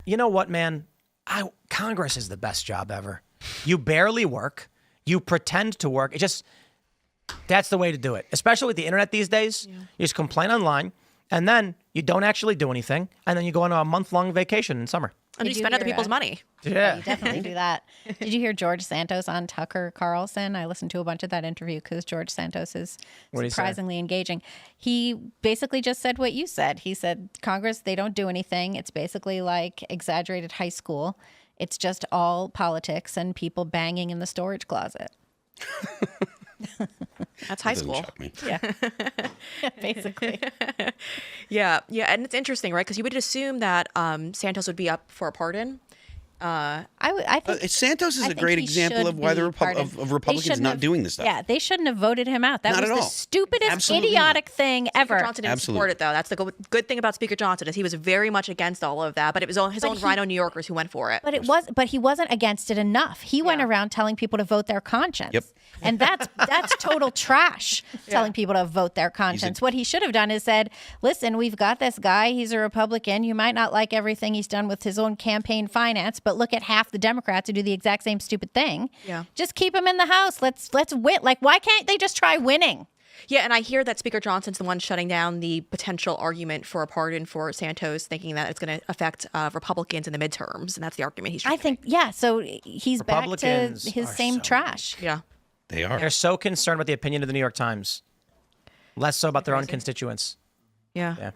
you know what, man? Congress is the best job ever. You barely work. You pretend to work. That's the way to do it, especially with the internet these days. Yeah. You just complain online, and then you don't actually do anything, and then you go on a month-long vacation in summer. And you spend other people's money. Yeah, you definitely do that. Did you hear George Santos on Tucker Carlson? I listened to a bunch of that interview because George Santos is surprisingly engaging. He basically just said what you said. He said, Congress, they don't do anything. It's basically like exaggerated high school. It's just all politics and people banging in the storage closet. That's high school. Shock me. Yeah, basically. Yeah, and it's interesting, right? Because you would assume that Santos would be up for a pardon. I think Santos is a great example of why the Republicans not doing this stuff. Yeah, they shouldn't have voted him out. That Not was at the all. stupidest, idiotic thing ever. Speaker Johnson didn't support it, though. That's the good thing about Speaker Johnson is he was very much against all of that, but it was his own Rhino New Yorkers who went for it. But he wasn't against it enough. He went around telling people to vote their conscience. Yep. And that's total trash, telling people to vote their conscience. What he should have done is said, listen, we've got this guy. He's a Republican. You might not like everything he's done with his own campaign finance, but look at half the Democrats who do the exact same stupid thing. Yeah. Just keep him in the House. Let's win. Like, why can't they just try winning? Yeah, and I hear that Speaker Johnson's the one shutting down the potential argument for a pardon for Santos, thinking that it's going to affect Republicans in the midterms, and that's the argument he's trying to make. So he's back to his same trash. Yeah. They are. They're so concerned about the opinion of the New York Times, less so about their own constituents. Yeah.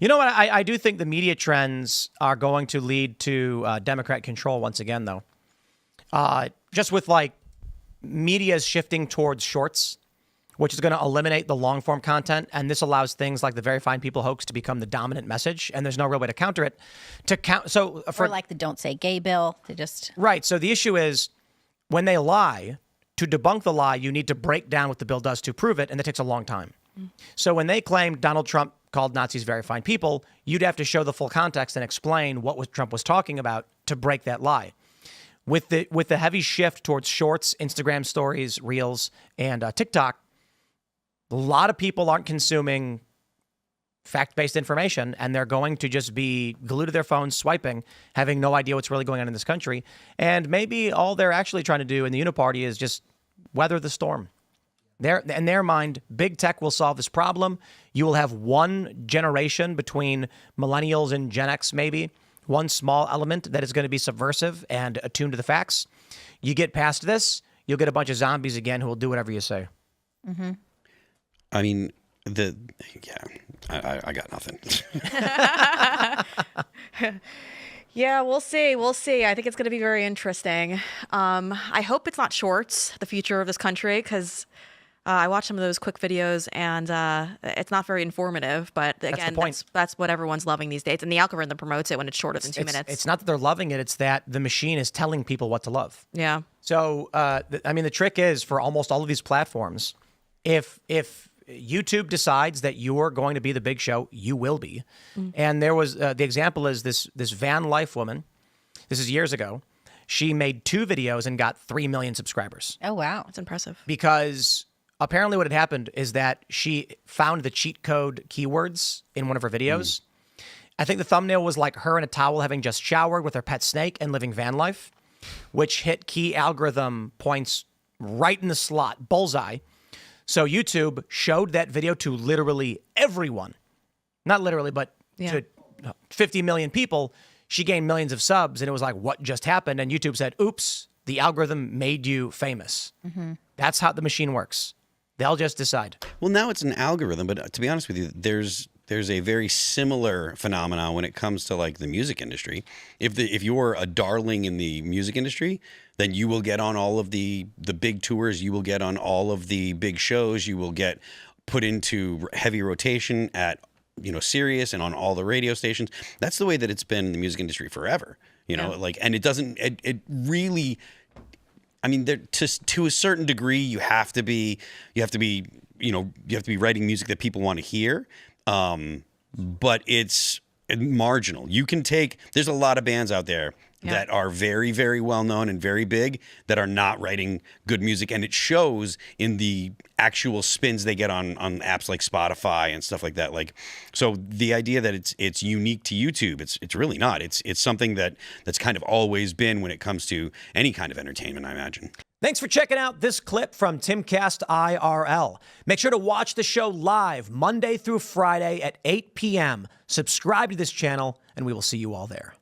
You know what? I do think the media trends are going to lead to Democrat control once again, though. Just with like media's shifting towards shorts, which is going to eliminate the long form content. And this allows things like the Very Fine People hoax to become the dominant message. And there's no real way to counter it. Or like the Don't Say Gay bill. Right. So the issue is when they lie, to debunk the lie, you need to break down what the bill does to prove it. And that takes a long time. So when they claimed Donald Trump called Nazis very fine people, you'd have to show the full context and explain what Trump was talking about to break that lie. With the heavy shift towards shorts, Instagram stories, Reels, and TikTok, a lot of people aren't consuming fact-based information, and they're going to just be glued to their phones, swiping, having no idea what's really going on in this country. And maybe all they're actually trying to do in the uniparty is just weather the storm. In their mind, big tech will solve this problem. You will have one generation between millennials and Gen X, maybe, one small element that is going to be subversive and attuned to the facts. You get past this, you'll get a bunch of zombies again who will do whatever you say. Mm-hmm. I mean, I got nothing. Yeah, we'll see. We'll see. I think it's going to be very interesting. I hope it's not shorts, the future of this country, because I watched some of those quick videos and it's not very informative. But again, that's what everyone's loving these days. And the algorithm promotes it when it's shorter than 2 minutes. It's not that they're loving it. It's that the machine is telling people what to love. Yeah. So, the trick is for almost all of these platforms, if YouTube decides that you're going to be the big show, you will be. And there was the example is this van life woman. This is years ago. She made 2 videos and got 3 million subscribers. Oh, wow. That's impressive. Because apparently what had happened is that she found the cheat code keywords in one of her videos. I think the thumbnail was like her in a towel having just showered with her pet snake and living van life, which hit key algorithm points right in the slot, bullseye. So YouTube showed that video to literally everyone. Not literally, but to 50 million people. She gained millions of subs, and it was like, what just happened? And YouTube said, oops, the algorithm made you famous. That's how the machine works. They'll just decide. Well, now it's an algorithm, but to be honest with you, there's a very similar phenomenon when it comes to like the music industry. If you're a darling in the music industry, then you will get on all of the big tours. You will get on all of the big shows. You will get put into heavy rotation at Sirius and on all the radio stations. That's the way that it's been in the music industry forever. And it doesn't. It really. I mean, to a certain degree, you have to be writing music that people want to hear. But it's marginal. You can take, there's a lot of bands out there that are very, very well known and very big that are not writing good music, and it shows in the actual spins they get on apps like Spotify and stuff like that. Like, so the idea that it's unique to YouTube, it's really not. It's something that's kind of always been when it comes to any kind of entertainment, I imagine. Thanks for checking out this clip from Timcast IRL. Make sure to watch the show live Monday through Friday at 8 p.m. Subscribe to this channel, and we will see you all there.